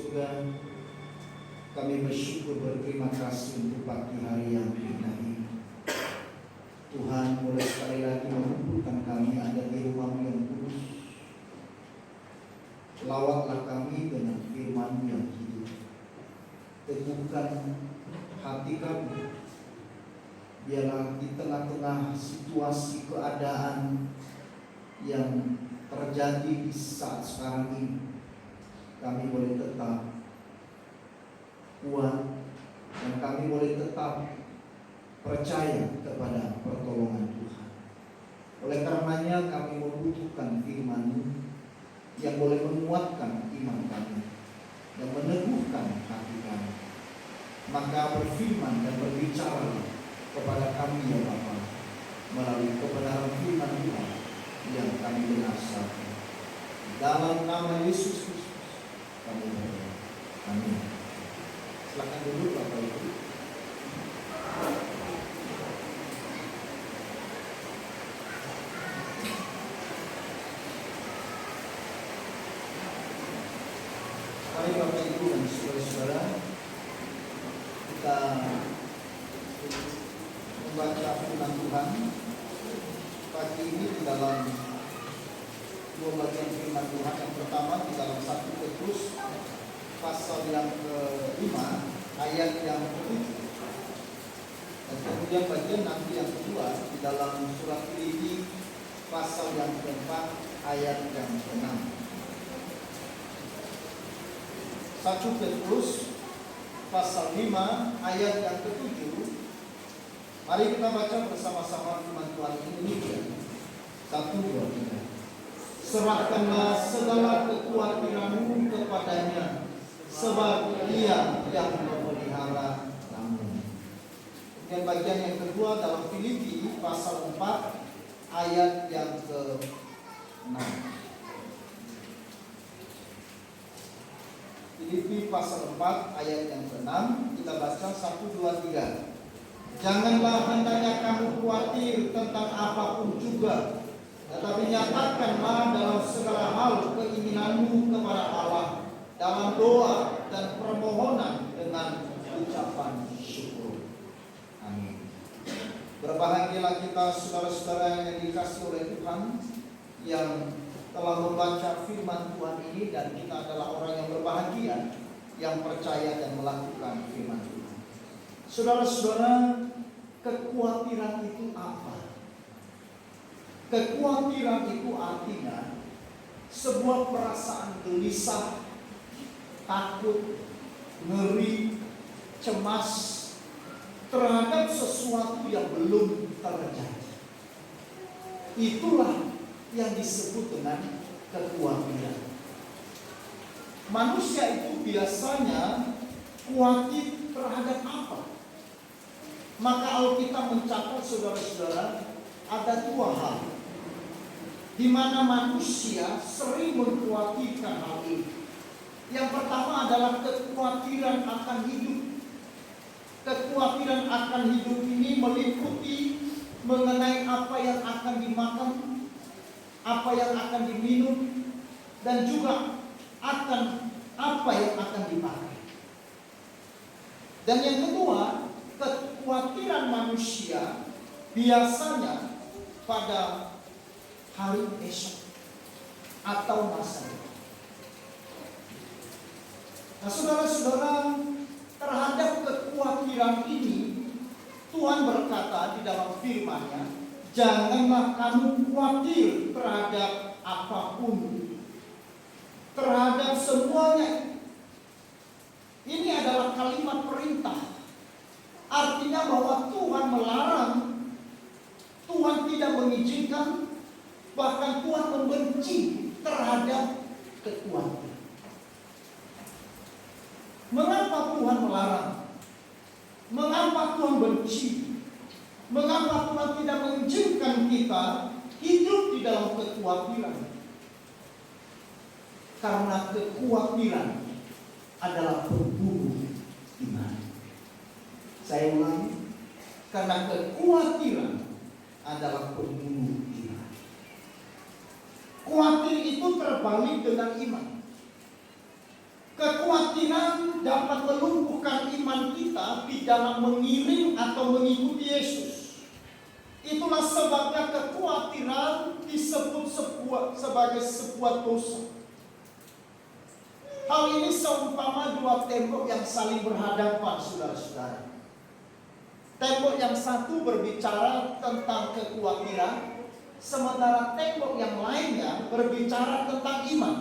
surga, kami bersyukur berterima kasih untuk pagi hari yang indah ini. Tuhan, boleh sekali lagi mengumpulkan kami ada di rumah-Mu yang kudus. Lawatlah kami dengan firman-Mu yang hidup. Teguhkan hati kami. Biarlah di tengah-tengah situasi keadaan yang terjadi di saat sekarang ini, kami boleh tetap kuat dan kami boleh tetap percaya kepada pertolongan Tuhan. Oleh karenanya kami membutuhkan firman-Mu yang boleh menguatkan iman kami dan meneguhkan hati kami. Maka berfirman dan berbicara kepada kami ya Bapa, melalui kebenaran firman Tuhan yang kami benarkan. Dalam nama Yesus Kristus kami berdoa. Amin. Silakan dulu Bapak Ibu. Mari Bapak Ibu dan saudara-saudara, kita membaca firman Tuhan pagi ini di dalam dua bagian firman Tuhan. Yang pertama di dalam 1 Petrus pasal yang ke-5 ayat yang ke-7, dan kemudian bagian nanti yang kedua di dalam surat Filipi pasal yang ke-4 ayat yang ke-6. 1 Petrus pasal 5 ayat yang ke-7. Mari kita baca bersama-sama firman Tuhan ini demikian. 1, 2, 3. Serahkanlah segala kekhawatiranmu kepadanya, sebab Ia yang memelihara kamu. Kemudian bagian yang kedua dalam Filipi pasal 4 ayat yang ke-6. Filipi pasal 4 ayat yang ke-6, kita baca 1, 2, 3. Janganlah hendaknya kamu khawatir tentang apapun juga, tetapi nyatakanlah dalam segala hal keinginanmu kepada Allah dalam doa dan permohonan dengan ucapan syukur. Amin. Berbahagialah kita saudara-saudara yang dikasihi oleh Tuhan, yang telah membaca firman Tuhan ini, dan kita adalah orang yang berbahagia yang percaya dan melakukan firman Tuhan. Saudara-saudara, kekhawatiran itu apa? Kekhawatiran itu artinya sebuah perasaan gelisah, takut, ngeri, cemas terhadap sesuatu yang belum terjadi. Itulah yang disebut dengan kekhawatiran. Manusia itu biasanya khawatir terhadap apa? Maka Alkitab mencatat, saudara-saudara, ada dua hal di mana manusia sering mengkhawatirkan hal ini. Yang pertama adalah kekhawatiran akan hidup. Kekhawatiran akan hidup ini meliputi mengenai apa yang akan dimakan, apa yang akan diminum, dan juga akan apa yang akan dipakai. Dan yang kedua, kekhawatiran manusia biasanya pada hari esok atau masa depan. Nah, saudara-saudara, terhadap kekhawatiran ini Tuhan berkata di dalam firman-Nya, janganlah kamu khawatir terhadap apapun, terhadap semuanya. Ini adalah kalimat perintah. Artinya bahwa Tuhan melarang, Tuhan tidak mengizinkan, bahkan Tuhan membenci terhadap kekhawatiran. Mengapa Tuhan melarang? Mengapa Tuhan benci? Mengapa Tuhan tidak mengizinkan kita hidup di dalam kekhawatiran? Karena kekhawatiran adalah pembunuh iman. Saya ulangi, karena kekhawatiran adalah pembunuh iman. Khawatir itu terbalik dengan iman. Kekhawatiran dapat melumpuhkan iman kita di dalam mengiring atau mengikuti Yesus. Itulah sebabnya kekhawatiran disebut sebagai sebuah dosa. Hal ini seumpama dua tembok yang saling berhadapan, saudara-saudara. Tembok yang satu berbicara tentang kekhawatiran, sementara tembok yang lainnya berbicara tentang iman.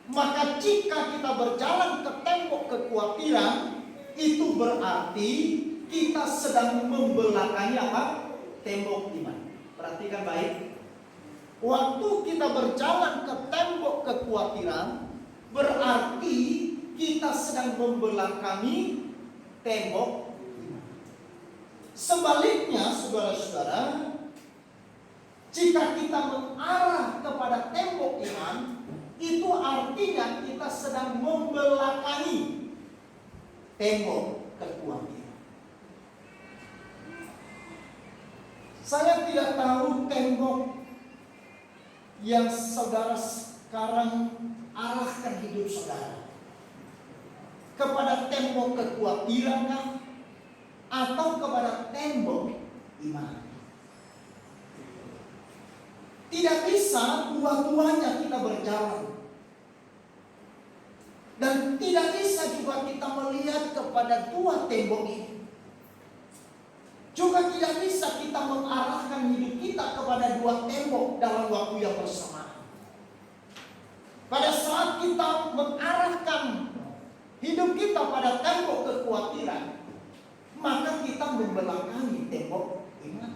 Maka jika kita berjalan ke tembok kekhawatiran, itu berarti kita sedang membelakangi apa? Tembok iman. Perhatikan baik. Waktu kita berjalan ke tembok kekhawatiran, berarti kita sedang membelakangi tembok iman. Sebaliknya, saudara-saudara, jika kita mengarah kepada tembok iman, itu artinya kita sedang membelakangi tembok kekhawatiran. Saya tidak tahu tembok yang saudara sekarang arahkan hidup saudara kepada tembok kekhawatiran atau kepada tembok iman. Tidak bisa dua-duanya kita berjalan. Dan tidak bisa juga kita melihat kepada dua tembok ini. Juga tidak bisa kita mengarahkan hidup kita kepada dua tembok dalam waktu yang bersamaan. Pada saat kita mengarahkan hidup kita pada tembok kekhawatiran, maka kita membelakangi tembok iman.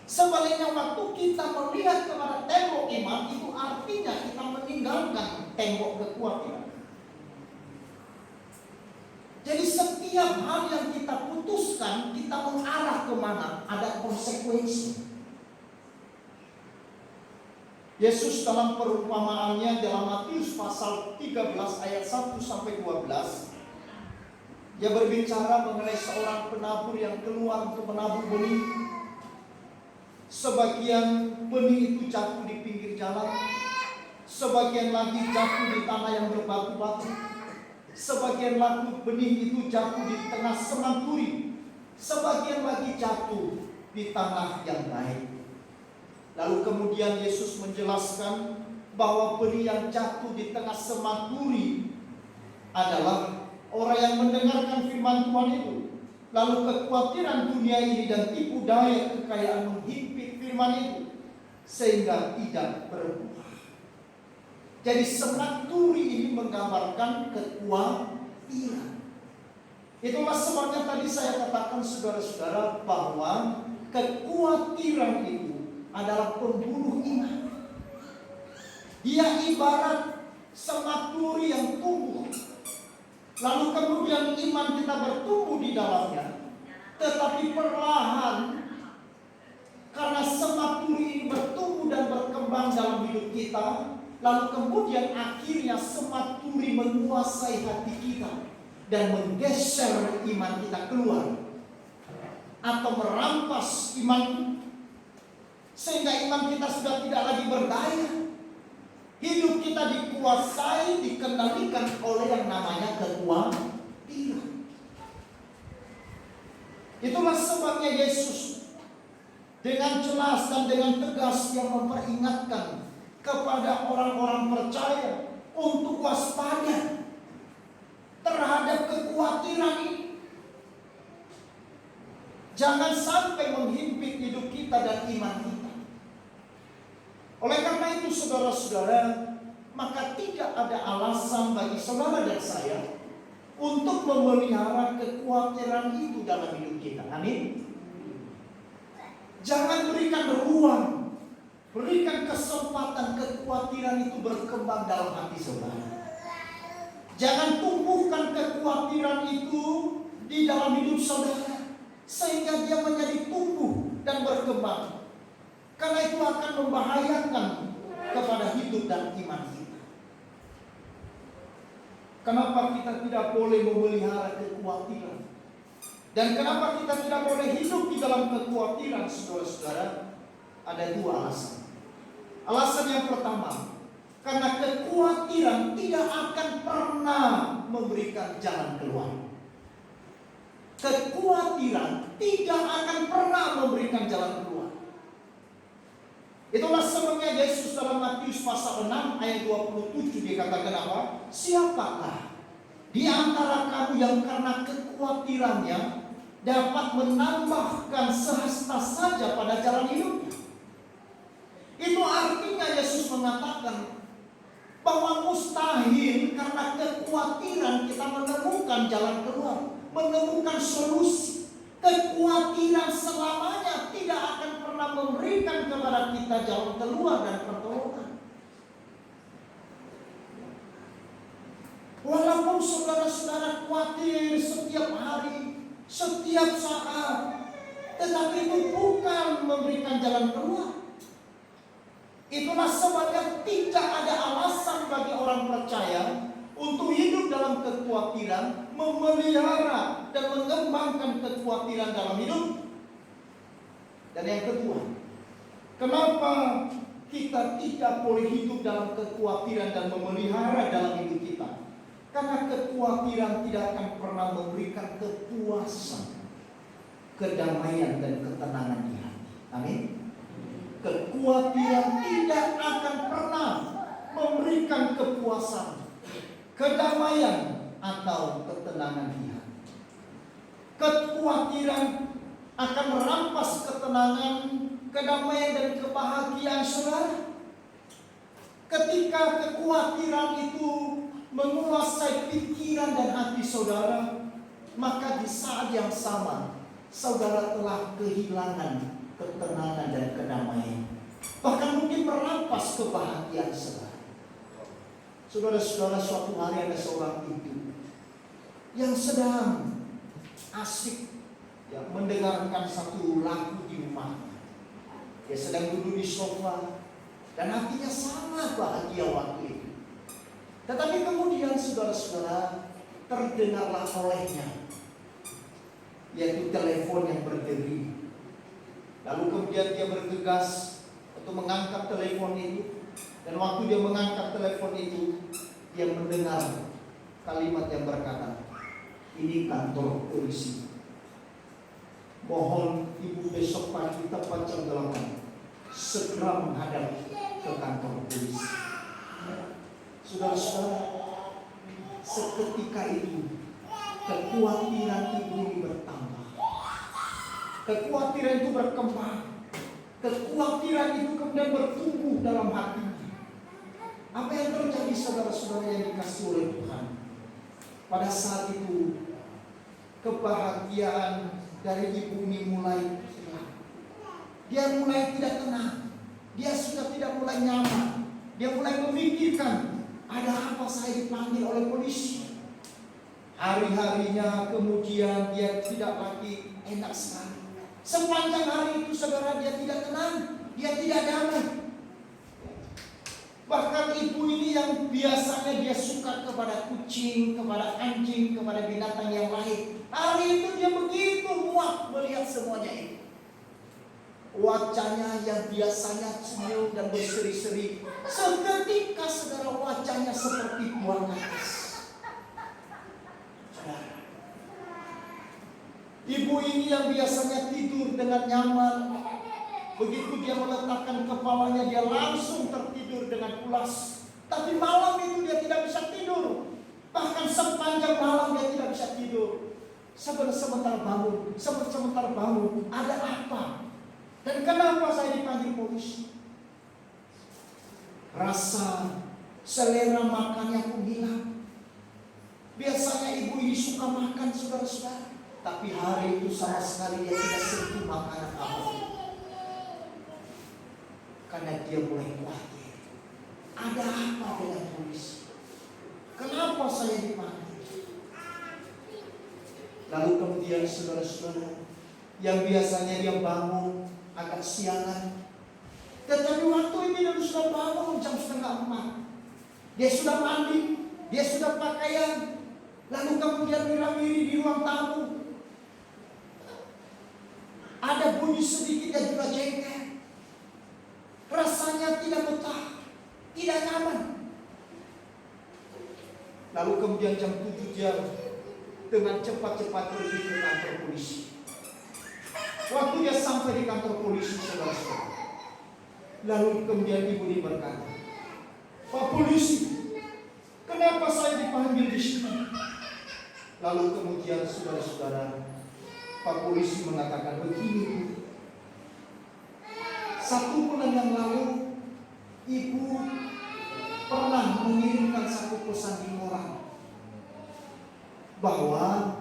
Sebaliknya waktu kita melihat kepada tembok iman, itu artinya kita meninggalkan tembok kekhawatiran. Jadi setiap hal yang kita putuskan, kita mengarah kemana, ada konsekuensi. Yesus dalam perumpamaannya dalam Matius pasal 13 ayat 1 sampai 12, dia berbicara mengenai seorang penabur yang keluar untuk menabur benih. Sebagian benih itu jatuh di pinggir jalan, sebagian lagi jatuh di tanah yang berbatu-batu, sebagian lagi benih itu jatuh di tengah semanturi, sebagian lagi jatuh di tanah yang baik. Lalu kemudian Yesus menjelaskan bahwa benih yang jatuh di tengah semanturi adalah orang yang mendengarkan firman Tuhan itu, lalu kekhawatiran dunia ini dan tipu daya kekayaan menghimpit firman itu sehingga tidak berbuah. Jadi semanturi ini menggambarkan kekhawatiran. Itulah sebabnya tadi saya katakan saudara-saudara bahwa kekhawatiran itu adalah pembunuh iman. Dia ibarat semanturi yang tumbuh, lalu kemudian iman kita bertumbuh di dalamnya, tetapi perlahan karena semanturi ini bertumbuh dan berkembang dalam hidup kita, lalu kemudian akhirnya semanturi menguasai hati kita dan menggeser iman kita keluar atau merampas iman, sehingga iman kita sudah tidak lagi berdaya. Hidup kita dikuasai, dikendalikan oleh yang namanya kekhawatiran. Itulah sebabnya Yesus dengan jelas dan dengan tegas yang memperingatkan kepada orang-orang percaya untuk waspada terhadap kekhawatiran ini. Jangan sampai menghimpit hidup kita dan iman kita. Oleh karena itu saudara-saudara, maka tidak ada alasan bagi saudara dan saya untuk memelihara kekhawatiran itu dalam hidup kita. Amin. Jangan berikan ruang, berikan kesempatan kekhawatiran itu berkembang dalam hati saudara. Jangan tumbuhkan kekhawatiran itu di dalam hidup saudara sehingga dia menjadi tumbuh dan berkembang. Karena itu akan membahayakan kepada hidup dan iman kita. Kenapa kita tidak boleh memelihara kekhawatiran? Dan kenapa kita tidak boleh hidup di dalam kekhawatiran, saudara-saudara? Ada dua alasan. Alasan yang pertama, Karena kekhawatiran tidak akan pernah memberikan jalan keluar. Kekhawatiran tidak akan pernah memberikan jalan keluar. Itulah sebabnya Yesus dalam Matius pasal 6 ayat 27 dia katakan apa? Siapakah di antara kamu yang karena kekhawatirannya dapat menambahkan sehasta saja pada jalan hidupnya? Itu artinya Yesus mengatakan bahwa mustahil karena kekhawatiran kita menemukan jalan keluar, menemukan solusi. Kekhawatiran selamanya tidak akan pernah memberikan kepada kita jalan keluar dan pertolongan. Walaupun saudara-saudara khawatir setiap hari, setiap saat, tetapi itu bukan memberikan jalan keluar. Itulah sebabnya tidak ada alasan bagi orang percaya untuk hidup dalam kekhawatiran, memelihara dan mengembangkan kekhawatiran dalam hidup. Dan yang kedua, kenapa kita tidak boleh hidup dalam kekhawatiran dan memelihara dalam hidup kita? Karena kekhawatiran tidak akan pernah memberikan kepuasan, kedamaian dan ketenangan di hati. Amin. Kekhawatiran tidak akan pernah memberikan kepuasan, kedamaian atau ketenangan di hati. Kekhawatiran akan merampas ketenangan, kedamaian dan kebahagiaan saudara. Ketika kekhawatiran itu menguasai pikiran dan hati saudara, maka di saat yang sama saudara telah kehilangan ketenangan dan kedamaian. Bahkan mungkin merampas kebahagiaan saudara. Saudara-saudara, suatu hari ada seorang ibu yang sedang asik mendengarkan satu lagu di rumahnya. Dia sedang duduk di sofa dan hatinya sangat bahagia waktu itu. Tetapi kemudian saudara-saudara, terdengarlah olehnya yaitu telepon yang berderi. Lalu kemudian dia bergegas untuk mengangkat telepon itu. Dan waktu dia mengangkat telepon itu, dia mendengar kalimat yang berkata, "Ini kantor polisi. Mohon ibu besok pagi tepat jam 8 segera menghadap ke kantor polisi." Saudara-saudara, seketika itu kekhawatiran ibu ini bertambah. Kekhawatiran itu berkembang. Kekhawatiran itu kemudian bertumbuh dalam hatinya. Apa yang terjadi saudara-saudara yang dikasih oleh Tuhan? Pada saat itu kebahagiaan dari ibu ini mulai hilang. Dia mulai tidak tenang. Dia sudah tidak mulai nyaman. Dia mulai memikirkan, ada apa saya dipanggil oleh polisi? Hari-harinya kemudian dia tidak lagi enak sekali. Sepanjang hari itu saudara dia tidak tenang, dia tidak damai. Bahkan ibu ini yang biasanya dia suka kepada kucing, kepada anjing, kepada binatang yang lain, hari itu dia begitu muak melihat semuanya itu. Wajahnya yang biasanya senyum dan berseri-seri, seketika saudara wajahnya seperti buah nanas. Saudara, ibu ini yang biasanya tidur dengan nyaman, begitu dia meletakkan kepalanya dia langsung tertidur dengan pulas. Tapi malam itu dia tidak bisa tidur. Bahkan sepanjang malam dia tidak bisa tidur. Sebentar bangun, ada apa? Dan kenapa saya dipanggil polisi? Rasa selera makannya pun hilang. Biasanya ibu ini suka makan saudara-saudara, tapi hari itu sama sekali dia tidak sentuh makanan apapun. Karena dia mulai khawatir. Ada apa dengan polisi? Kenapa saya dipanggil? Lalu kemudian saudara-saudara, yang biasanya dia bangun agak siangan, tetapi waktu ini dia sudah bangun jam 3:30. Dia sudah mandi, dia sudah pakaian, lalu kemudian mira-miri di ruang tamu. Ada bunyi sedikit dan juga jengkel. Rasanya tidak betah, tidak nyaman. Lalu kemudian jam 7 dia dengan cepat-cepat pergi ke kantor polisi. Waktu dia sampai di kantor polisi, saudara-saudara, lalu kemudian ibu ini berkata, "Pak polisi, kenapa saya dipanggil di sini?" Lalu kemudian saudara-saudara, Pak polisi mengatakan begini, "Bu, 1 bulan yang lalu ibu pernah mengirimkan satu pesan di koran bahwa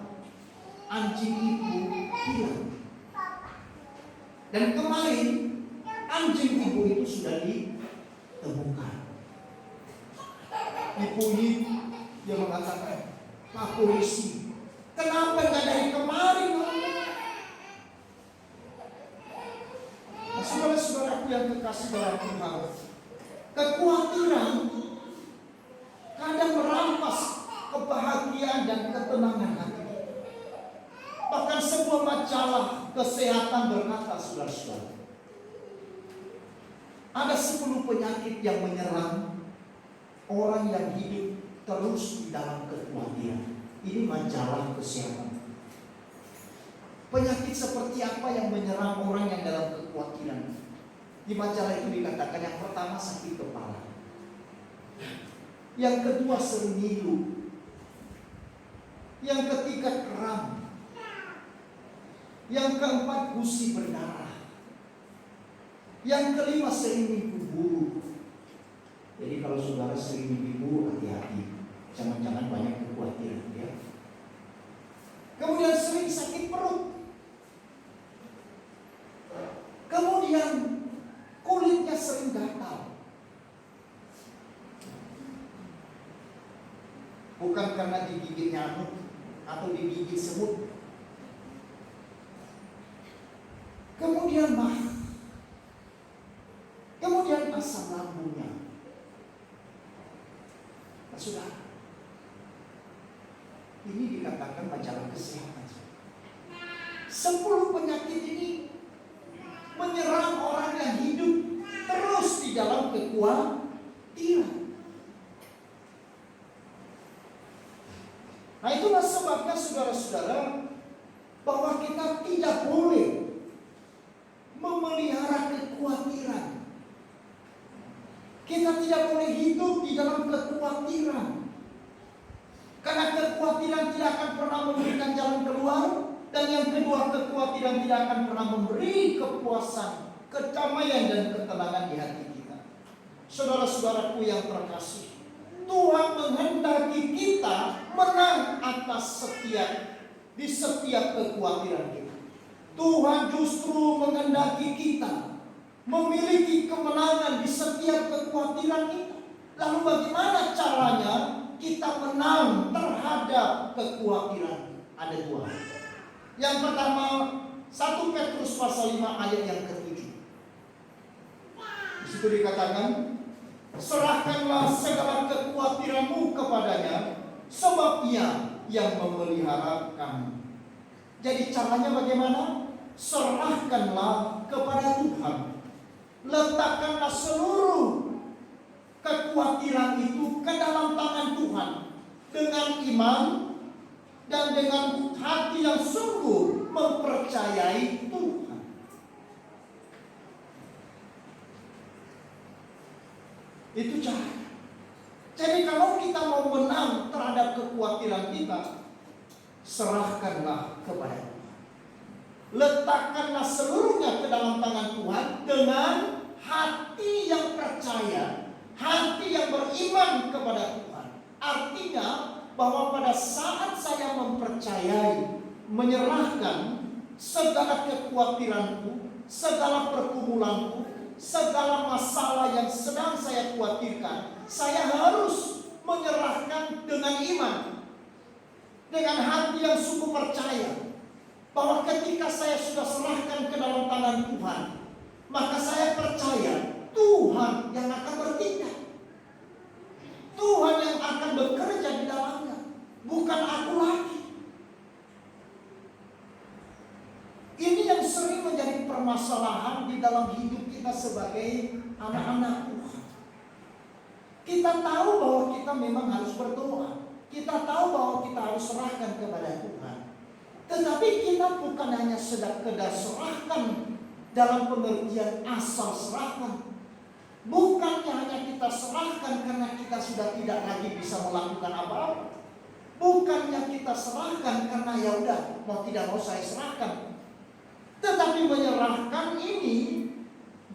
anjing ibu hilang. Dan kemarin anjing ibu itu sudah ditemukan." Ibu ini dia mengatakan, "Pak polisi, kenapa nggak dari kemarin?" Nah, saudara-saudaraku yang kekasih dalam Tuhan, kekhawatiran kadang merampas kebahagiaan dan ketenangan hati. Bahkan sebuah majalah kesehatan berkata, saudara-saudara, ada 10 penyakit yang menyerang orang yang hidup terus di dalam kekhawatiran. Ini majalah kesehatan. Penyakit seperti apa yang menyerang orang yang dalam kekhawatiran? Di majalah itu dikatakan yang pertama sakit kepala, yang kedua sering ngilu, yang ketiga kram, yang keempat gusi berdarah, yang kelima sering mimpi buruk. Jadi kalau saudara sering mimpi buruk, hati-hati, jangan-jangan banyak kekhawatiran ya. Kemudian sering sakit perut, kemudian kulitnya sering gatal. Bukan karena digigit nyamuk atau digigit semut. Kemudian mah, kemudian asam lambungnya. Nah, sudah. Ini dikatakan majalah kesehatan. 10 penyakit ini menyerang orang yang hidup terus di dalam kekhawatiran. Nah, itulah sebabnya saudara-saudara, bahwa kita tidak boleh memelihara kekhawatiran. Kita tidak boleh hidup di dalam kekhawatiran. Karena kekhawatiran tidak akan pernah memberikan jalan keluar. Dan yang kedua, kekhawatiran tidak akan pernah memberi kepuasan, kedamaian dan ketenangan di hati kita. Saudara-saudaraku yang terkasih, Tuhan menghendaki kita menang atas di setiap kekhawatiran kita. Tuhan justru menghendaki kita memiliki kemenangan di setiap kekhawatiran kita. Lalu bagaimana caranya kita menang terhadap kekhawatiran? Ada 2. Yang pertama, 1 Petrus pasal 5 ayat yang ke-7. Di situ dikatakan, "Serahkanlah segala kekhawatiranmu kepadanya, sebab Ia yang memelihara kamu." Jadi caranya bagaimana? Serahkanlah kepada Tuhan. Letakkanlah seluruh kekhawatiran itu ke dalam tangan Tuhan dengan iman dan dengan hati yang sungguh mempercayai Tuhan. Itu cara. Jadi kalau kita mau menang terhadap kekhawatiran kita, serahkanlah kepada Tuhan. Letakkanlah seluruhnya ke dalam tangan Tuhan dengan hati yang percaya, hati yang beriman kepada Tuhan. Artinya bahwa pada saat saya mempercayai, menyerahkan segala kekhawatiranku, segala pergumulanku, segala masalah yang sedang saya khawatirkan, saya harus menyerahkan dengan iman, dengan hati yang sungguh percaya bahwa ketika saya sudah serahkan ke dalam tangan Tuhan, maka saya percaya Tuhan yang akan bertindak, Tuhan yang akan bekerja di dalamnya, bukan aku lagi. Ini yang sering menjadi permasalahan di dalam hidup kita sebagai anak-anak Tuhan. Kita tahu bahwa kita memang harus berdoa. Kita tahu bahwa kita harus serahkan kepada Tuhan. Tetapi kita bukan hanya sekedar serahkan dalam pengertian asal serahkan. Bukannya hanya kita serahkan karena kita sudah tidak lagi bisa melakukan apa-apa. Bukannya kita serahkan karena ya udah mau tidak mau saya serahkan. Tetapi menyerahkan ini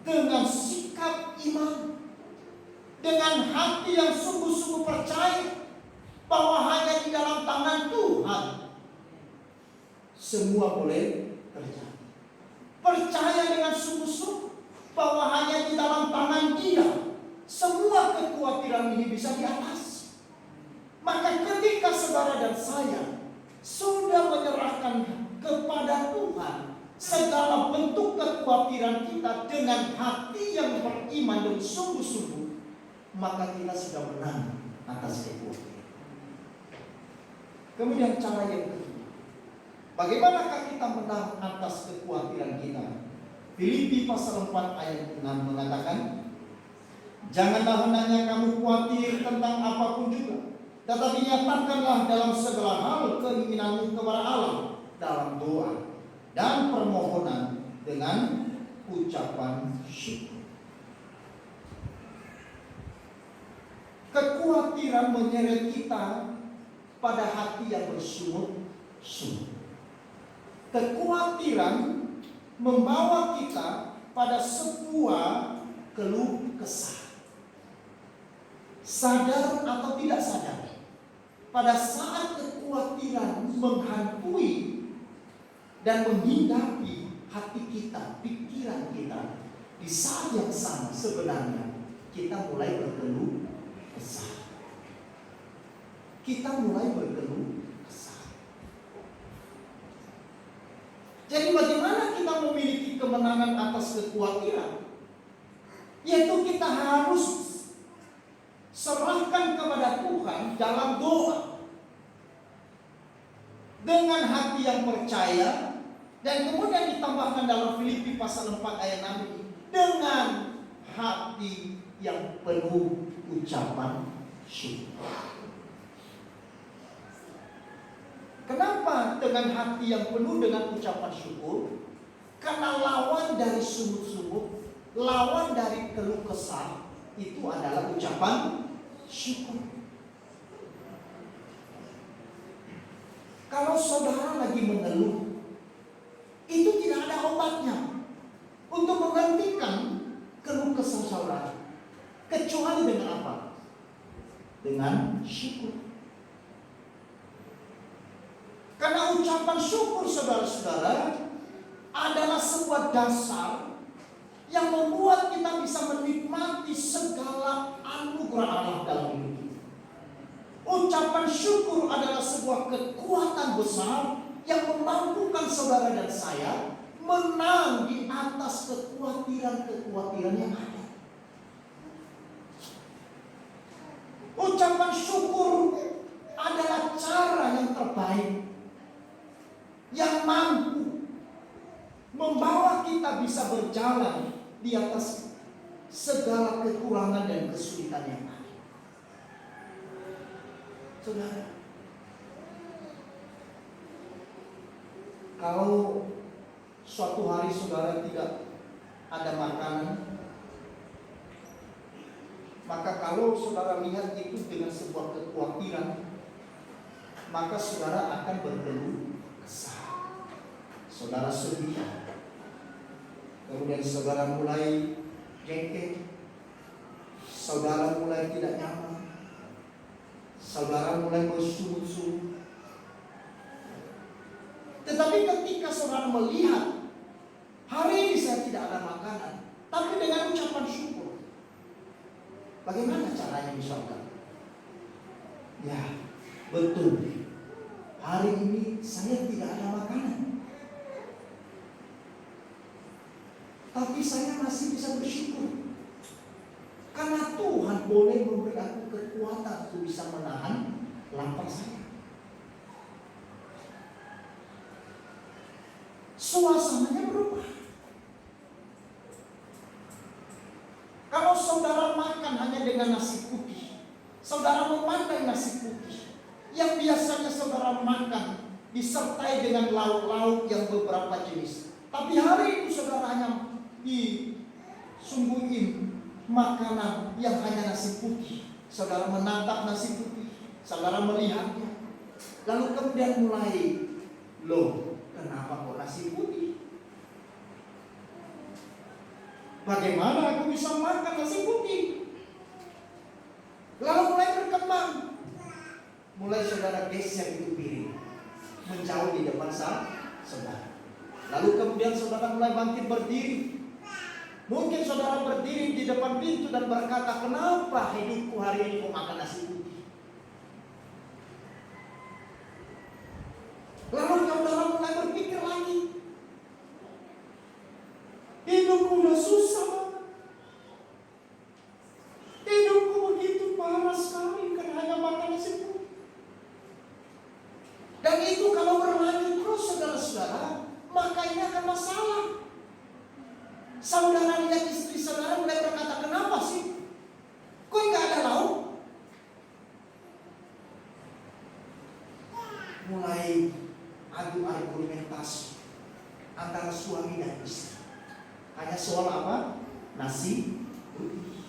dengan sikap iman, dengan hati yang sungguh-sungguh percaya bahwa hanya di dalam tangan Tuhan semua boleh terjadi. Percaya dengan sungguh-sungguh bahwa hanya di dalam tangan Dia semua kekhawatiran ini bisa diatasi. Maka ketika saudara dan saya sudah menyerahkan kepada Tuhan segala bentuk kekhawatiran kita dengan hati yang beriman dan sungguh-sungguh, maka kita sudah menang atas kekhawatiran. Kemudian cara yang kedua, bagaimanakah kita menang atas kekhawatiran kita? Filipi pasal 4 ayat 6 mengatakan, janganlah hendaknya kamu khawatir tentang apapun juga, tetapi nyatakanlah dalam segala hal keinginanmu kepada Allah dalam doa dan permohonan dengan ucapan syukur. Kekhawatiran menyeret kita pada hati yang bersungut-sungut. Kekhawatiran membawa kita pada sebuah keluh kesah. Sadar atau tidak sadar, pada saat kekhawatiran menghantui dan menghinggapi hati kita, pikiran kita, di saat yang sama sebenarnya kita mulai berkeluh kesah. Kita mulai berkeluh kesah. Jadi bagaimana kita memiliki kemenangan atas kekhawatiran? Yaitu kita harus serahkan kepada Tuhan dalam doa dengan hati yang percaya, dan kemudian ditambahkan dalam Filipi pasal 4 ayat 6 ini dengan hati yang penuh ucapan syukur. Kenapa dengan hati yang penuh dengan ucapan syukur? Karena lawan dari sungut-sungut, lawan dari keluh kesah itu adalah ucapan syukur. Kalau saudara lagi mengeluh, itu tidak ada obatnya untuk menghentikan keluh kesah saudara, kecuali dengan apa? Dengan syukur. Karena ucapan syukur saudara-saudara adalah sebuah dasar yang membuat kita bisa menikmati segala anugerah Allah dalam hidup kita. Ucapan syukur adalah sebuah kekuatan besar yang memampukan saudara dan saya menang di atas kekhawatiran-kekhawatiran yang ada. Ucapan syukur adalah cara yang terbaik yang mampu membawa kita bisa berjalan di atas segala kekurangan dan kesulitan yang ada. Saudara, kalau suatu hari saudara tidak ada makanan, maka kalau saudara lihat itu dengan sebuah kekhawatiran, maka saudara akan berkeluh kesah. Saudara sedih, kemudian saudara mulai jengkel, saudara mulai tidak nyaman, saudara mulai bersungut-sungut. Tetapi ketika saudara melihat hari ini saya tidak ada makanan, tapi dengan ucapan syukur, bagaimana caranya misalkan? Ya, betul, hari ini saya tidak ada makanan, tapi saya masih bisa bersyukur karena Tuhan boleh memberi aku kekuatan untuk bisa menahan lapar saya. Suasananya berubah. Kalau saudara makan hanya dengan nasi putih, saudara memandang nasi putih yang biasanya saudara makan disertai dengan lauk-lauk yang beberapa jenis. Tapi hari itu saudara hanya disungguhin makanan yang hanya nasi putih. Saudara menatap nasi putih, saudara melihatnya, lalu kemudian mulai, loh, kenapa kok nasi putih? Bagaimana aku bisa makan nasi putih? Lalu mulai berkembang. Mulai saudara geser itu piring, menjauh di depan saudara. Lalu kemudian saudara mulai bangkit berdiri. Mungkin saudara berdiri di depan pintu dan berkata, kenapa hidupku hari ini kok makan nasi putih? Lalu saudara mulai berpikir lagi, hidupku udah susah banget. Hidupku begitu parah sekali karena hanya makan nasi putih. Dan itu kalau berlanjut terus saudara-saudara, maka ini akan masalah. Saudara lihat istri saudara mulai berkata, kenapa sih? Kok nggak ada lauk? Mulai adu argumentasi antara suami dan istri. Hanya soal apa? Nasi putih.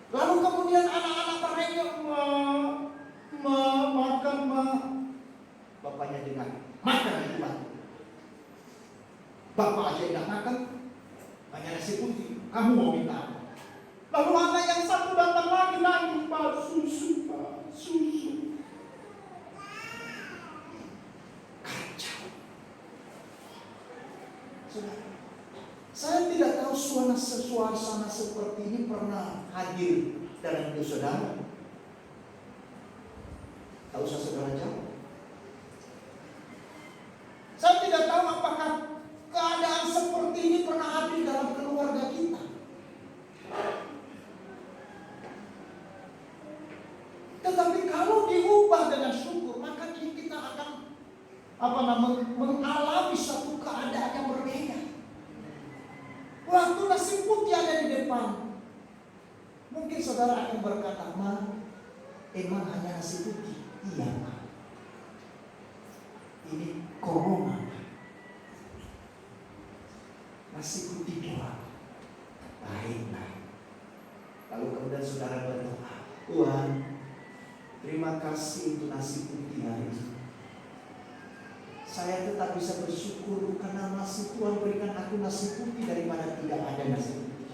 Lalu kemudian anak-anak mereka makan, bapaknya dengar, makan itu batu. Bapak aja tidak makan, hanya nasi putih. Kamu mau minta apa? Lalu anak yang satu datang lagi nangis, Pak, susu, Pak, susu. Kacau. Saudara, saya tidak tahu suasana seperti ini pernah hadir dalam hidup saudara. Tak usah saudara jawab. Saya tidak tahu apakah keadaan seperti ini pernah hadir dalam keluarga kita. Tetapi kalau diubah dengan syukur, maka kita akan mengalami satu keadaan yang berbeda. Waktu nasi putih ada di depan, mungkin saudara akan berkata, Ma, emang hanya nasi putih? Iya, Ma. Ini corona. Nasi putih doang. Baiklah. Lalu kemudian saudara berdoa, Tuhan, terima kasih untuk nasi putih hari ini. Saya tetap bisa bersyukur karena masih Tuhan berikan aku nasi putih daripada tidak ada nasi putih.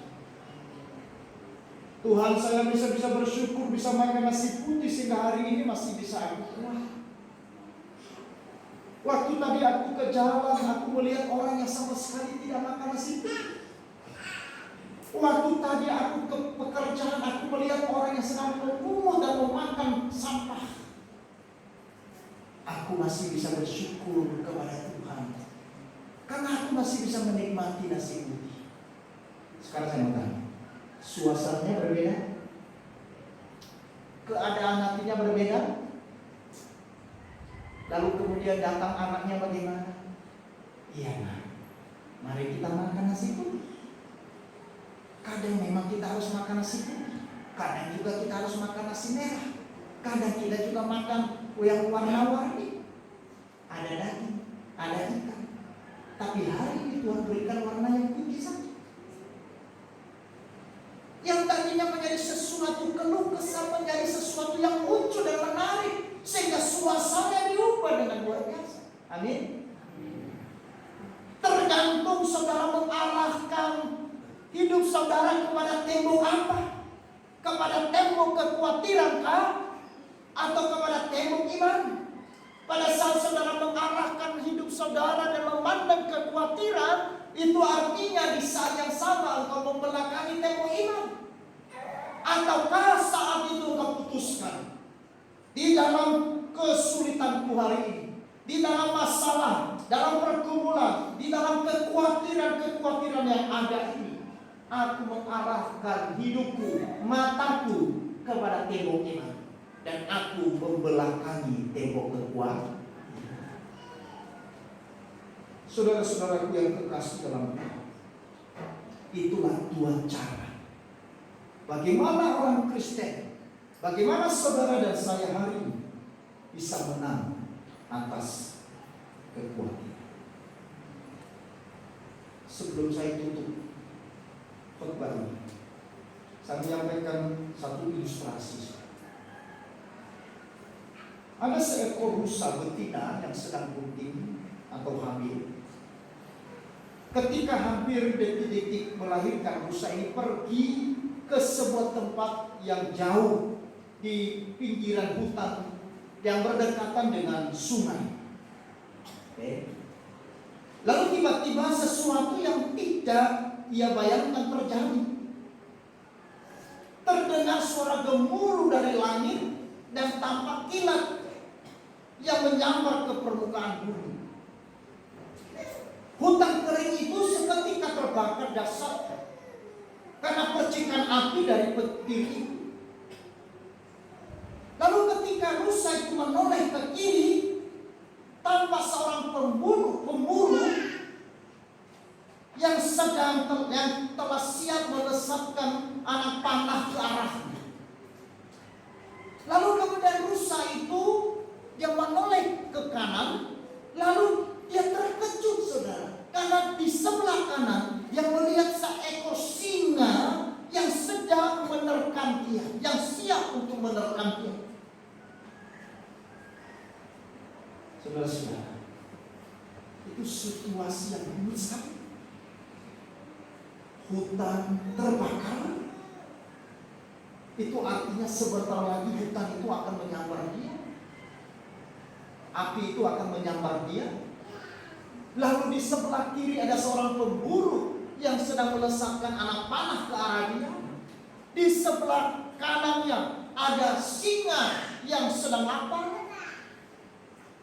Tuhan, saya bisa bersyukur bisa makan nasi putih sehingga hari ini masih bisa aku kuat. Waktu tadi aku ke jalan, aku melihat orang yang sama sekali tidak makan nasi putih. Waktu tadi aku ke pekerjaan, aku melihat orang yang sedang memungut dan memakan sampah. Aku masih bisa bersyukur kepada Tuhan karena aku masih bisa menikmati nasi putih. Sekarang saya mau tanya, suasananya berbeda? Keadaan hatinya berbeda? Lalu kemudian datang anaknya bagaimana? Iya, Nak, mari kita makan nasi putih. Kadang memang kita harus makan nasi putih, kadang juga kita harus makan nasi merah, kadang kita juga makan yang warna-warni. Ada daging, ada ikan. Tapi hari ini Tuhan berikan warna yang putih saja. Yang tadinya menjadi sesuatu keluh kesah menjadi sesuatu yang lucu dan menarik, sehingga suasana diubah dengan luar biasa. Amin. Tergantung saudara mengarahkan hidup saudara kepada tembok apa? Kepada tembok kekhawatiran kah? Atau kepada tembok iman? Pada saat saudara mengarahkan hidup saudara dan memandang kekhawatiran, itu artinya di saat yang sama engkau membelakangi tembok iman. Ataukah saat itu engkau putuskan di dalam kesulitanku hari ini, di dalam masalah, dalam pergumulan, di dalam kekhawatiran yang ada ini, aku mengarahkan hidupku, mataku kepada tembok iman, dan aku membelakangi tembok kekuatan. Saudara-saudaraku yang kekasih dalam Tuhan, itulah dua cara bagaimana orang Kristen Bagaimana saudara dan saya hari ini bisa menang atas kekuatan? Sebelum saya tutup khotbah ini, saya menyampaikan satu ilustrasi. Ada seekor rusa betina yang sedang bunting atau hamil. Ketika hampir detik-detik melahirkan, rusa ini pergi ke sebuah tempat yang jauh di pinggiran hutan yang berdekatan dengan sungai. Lalu tiba-tiba sesuatu yang tidak ia bayangkan terjadi. Terdengar suara gemuruh dari langit dan tampak kilat yang menyambar ke permukaan bumi. Hutan kering itu seketika terbakar dahsyat karena percikan api dari petir itu. Lalu ketika rusa itu menoleh ke kiri, tampak seorang pemburu yang telah siap melesatkan anak panah ke arahnya. Lalu kemudian rusa itu dia menoleh ke kanan, lalu dia terkejut, saudara, karena di sebelah kanan dia melihat seekor singa yang sedang menerkam dia, yang siap untuk menerkam dia. Saudara-saudara, itu situasi yang rumit sekali. Hutan terbakar, itu artinya sebentar lagi hutan itu akan menyambar dia. Api itu akan menyambar dia. Lalu di sebelah kiri ada seorang pemburu yang sedang melesatkan anak panah ke arah dia. Di sebelah kanannya ada singa yang sedang lapar.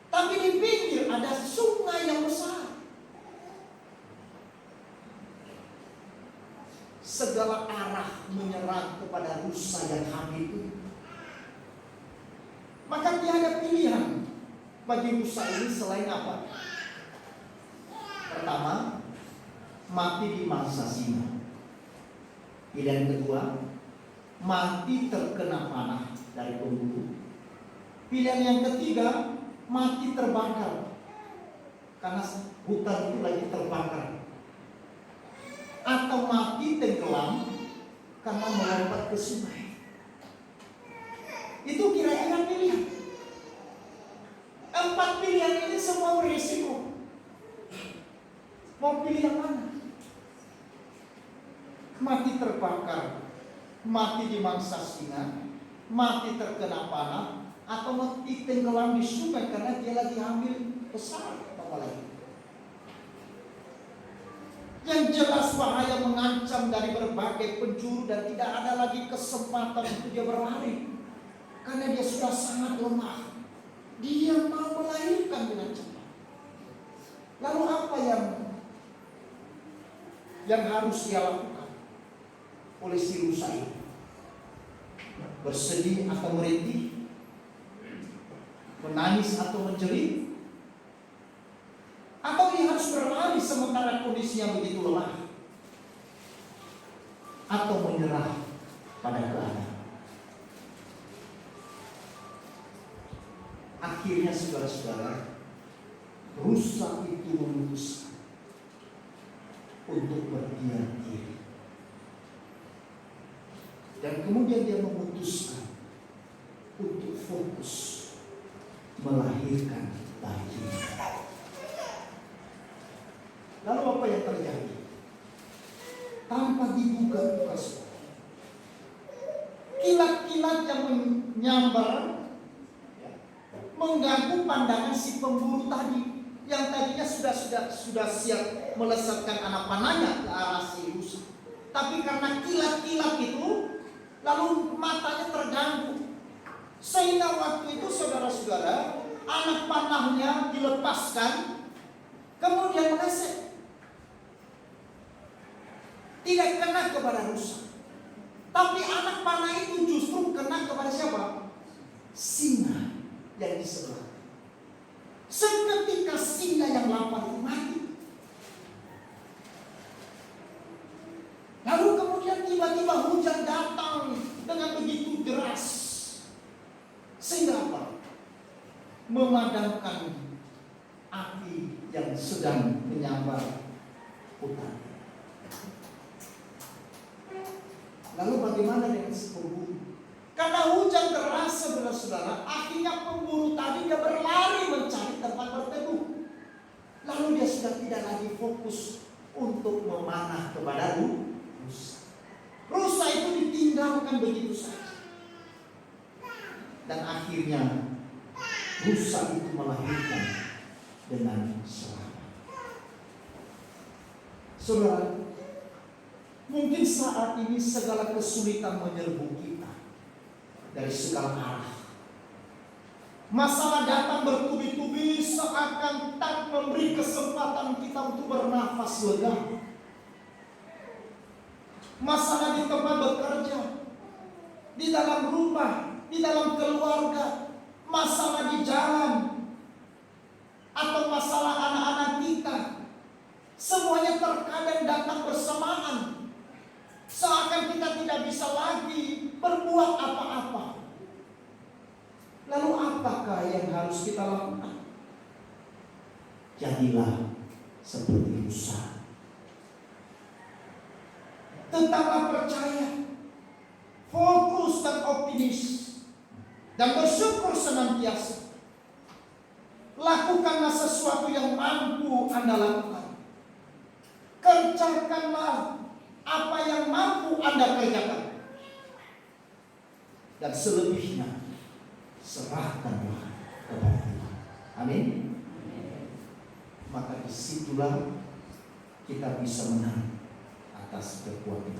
Tapi di pinggir ada sungai yang besar. Segala arah menyerang kepada rusa yang hamil itu. Maka tiada pilihan bagi rusa ini selain apa? Pertama, mati di mangsa singa. Pilihan kedua, mati terkena panah dari pemburu. Pilihan yang ketiga, mati terbakar karena hutan itu lagi terbakar. Atau mati tenggelam karena melompat ke sungai. Itu kira-kira pilihan. 4 pilihan ini semua berisiko. Mau pilih yang mana? Mati terbakar, mati di mangsa singa, mati terkena panah, atau mati tenggelam di sungai karena dia lagi hamil besar. Yang jelas bahaya mengancam dari berbagai penjuru dan tidak ada lagi kesempatan untuk dia berlari karena dia sudah sangat lemah. Dia mau melahirkan dengan cepat. Lalu apa yang harus dia lakukan oleh si rusa ini? Bersedih atau merintih? Menangis atau menjerit? Atau dia harus berlari sementara kondisinya begitu lemah? Atau menyerah pada keadaan? Akhirnya saudara-saudara, rusa itu memutuskan untuk berdiam diri. Dan kemudian dia memutuskan untuk fokus melahirkan bayi. Lalu apa yang terjadi? Tanpa diduga-duga, kilat-kilat yang menyambar mengganggu pandangan si pemburu tadi, yang tadinya sudah siap melesatkan anak panahnya ke arah si rusa. Tapi karena kilat-kilat itu, lalu matanya terganggu, sehingga waktu itu saudara-saudara, anak panahnya dilepaskan, kemudian meleset, tidak kena kepada rusa. Tapi anak panah itu justru kena kepada siapa? Singa yang di sebelah. Seketika singa yang lapar itu mati. Lalu kemudian tiba-tiba hujan datang dengan begitu deras. memadamkan api yang sedang menyambar hutan. Lalu bagaimana dengan si pemburu? Karena hujan deras, saudara-saudara, akhirnya pemburu tadi dia berlari mencari tempat berteduh. Lalu dia sudah tidak lagi fokus untuk memanah kepada rusa. Rusa itu ditinggalkan begitu saja. Dan akhirnya rusa itu melahirkan dengan selamat. Saudara, mungkin saat ini segala kesulitan menyerbu kita dari segala arah. Masalah datang bertubi-tubi seakan tak memberi kesempatan kita untuk bernafas lega. Masalah di tempat bekerja, di dalam rumah, di dalam keluarga, masalah di jalan, atau masalah anak-anak kita, semuanya terkadang datang bersamaan. Seakan kita tidak bisa lagi berbuat apa-apa. Lalu apakah yang harus kita lakukan? Jadilah seperti rusa. Tetaplah percaya, fokus dan optimis, dan bersyukur senantiasa. Lakukanlah sesuatu yang mampu Anda lakukan. Kerjakanlah apa yang mampu Anda kerjakan. Dan selebihnya serahkanlah kepada Tuhan. Amin. Maka disitulah kita bisa menang atas kekuatan.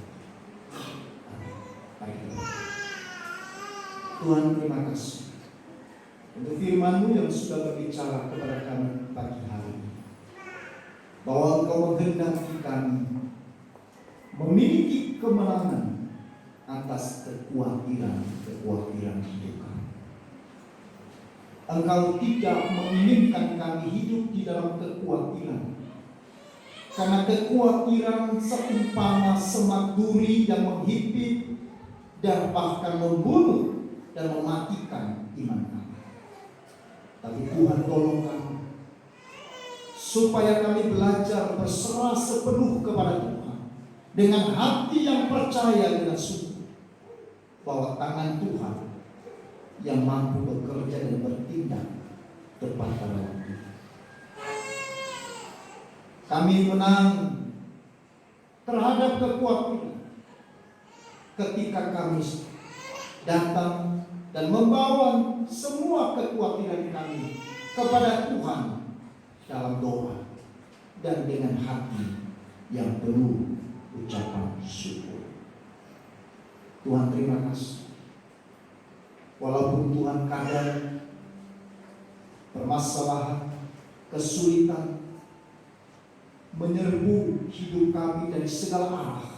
Amin. Mari kita berdoa. Tuhan, terima kasih untuk firman-Mu yang sudah berbicara kepada kami pagi hari ini, bahwa Engkau menghendaki kami memiliki kemenangan atas kekhawatiran hidup kami. Engkau tidak menginginkan kami hidup di dalam kekhawatiran, karena kekhawatiran seumpama semak duri yang menghimpit dan bahkan membunuh dan mematikan iman kami. Tapi Tuhan, tolong kami supaya kami belajar berserah sepenuh kepada Tuhan dengan hati yang percaya dengan sungguh bahwa tangan Tuhan yang mampu bekerja dan bertindak tepat pada waktu. Kami menang terhadap kekhawatiran ketika kami datang dan membawa semua kekhawatiran kami kepada Tuhan dalam doa dan dengan hati yang penuh ucapan syukur. Tuhan, terima kasih. Walaupun Tuhan kadang permasalahan, kesulitan menyerbu hidup kami dari segala arah,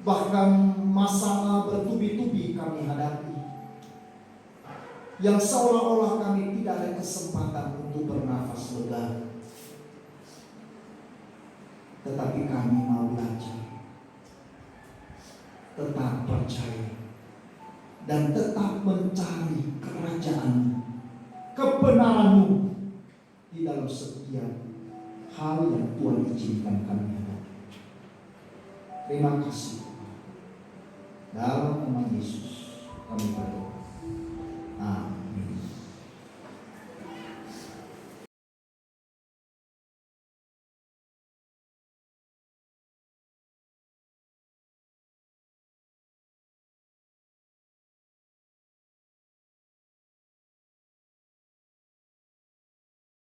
bahkan masalah bertubi-tubi kami hadapi, yang seolah-olah kami tidak ada kesempatan untuk bernafas lega. Tetapi kami mau belajar tetap percaya dan tetap mencari kerajaan, kebenaran-Mu di dalam setiap hal yang Tuhan izinkan kami hadapi. Terima kasih. Dalam nama Yesus kami berdoa.